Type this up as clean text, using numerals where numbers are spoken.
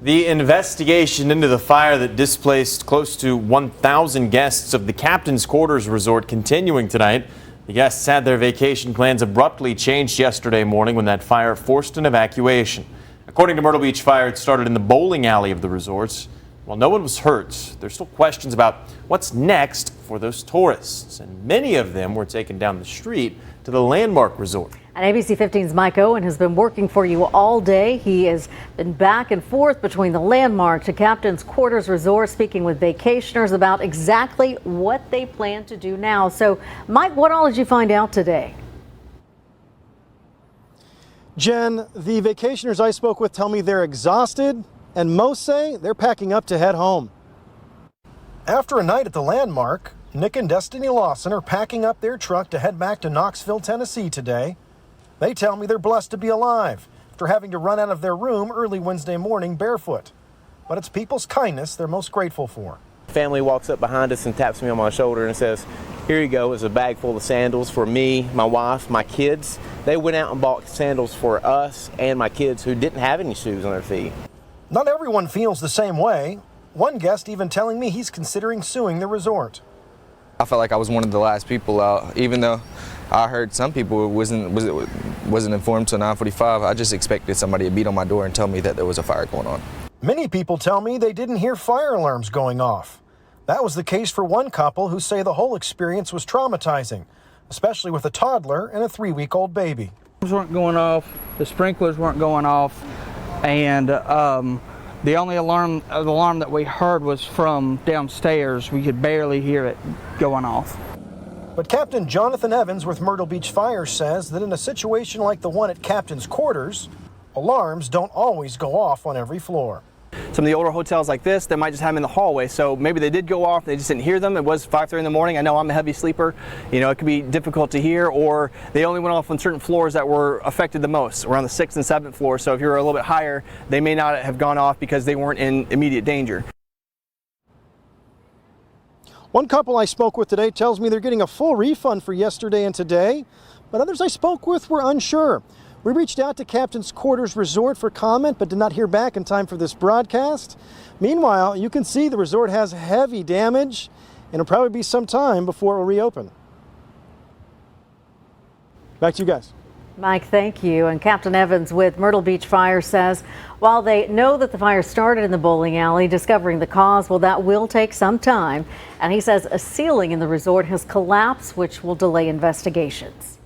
The investigation into the fire that displaced close to 1,000 guests of the Captain's Quarters Resort continuing tonight. The guests had their vacation plans abruptly changed yesterday morning when that fire forced an evacuation. According to Myrtle Beach Fire, it started in the bowling alley of the resorts. While no one was hurt, there's still questions about what's next for those tourists, and many of them were taken down the street to the Landmark Resort. And ABC 15's Mike Owen has been working for you all day. He has been back and forth between the Landmark to Captain's Quarters Resort, speaking with vacationers about exactly what they plan to do now. So, Mike, what all did you find out today? Jen, the vacationers I spoke with tell me they're exhausted, and most say they're packing up to head home. After a night at the Landmark, Nick and Destiny Lawson are packing up their truck to head back to Knoxville, Tennessee today. They tell me they're blessed to be alive after having to run out of their room early Wednesday morning barefoot. But it's people's kindness they're most grateful for. Family walks up behind us and taps me on my shoulder and says, "Here you go, it's a bag full of sandals for me, my wife, my kids." They went out and bought sandals for us and my kids who didn't have any shoes on their feet. Not everyone feels the same way. One guest even telling me he's considering suing the resort. I felt like I was one of the last people out, even though I heard some people wasn't informed till 9:45. I just expected somebody to beat on my door and tell me that there was a fire going on. Many people tell me they didn't hear fire alarms going off. That was the case for one couple who say the whole experience was traumatizing, especially with a toddler and a 3-week-old baby. Weren't going off, the sprinklers weren't going off, and the only alarm that we heard was from downstairs. We could barely hear it going off. But Captain Jonathan Evans with Myrtle Beach Fire says that in a situation like the one at Captain's Quarters, alarms don't always go off on every floor. Some of the older hotels like this, they might just have them in the hallway, so maybe they did go off, they just didn't hear them. It was 5:30 in the morning. I know I'm a heavy sleeper. You know, it could be difficult to hear, or they only went off on certain floors that were affected the most, around the 6th and 7th floor. So if you're a little bit higher, they may not have gone off because they weren't in immediate danger. One couple I spoke with today tells me they're getting a full refund for yesterday and today, but others I spoke with were unsure. We reached out to Captain's Quarters Resort for comment, but did not hear back in time for this broadcast. Meanwhile, you can see the resort has heavy damage, and it'll probably be some time before it will reopen. Back to you guys. Mike, thank you. And Captain Evans with Myrtle Beach Fire says while they know that the fire started in the bowling alley, discovering the cause, well, that will take some time. And he says a ceiling in the resort has collapsed, which will delay investigations.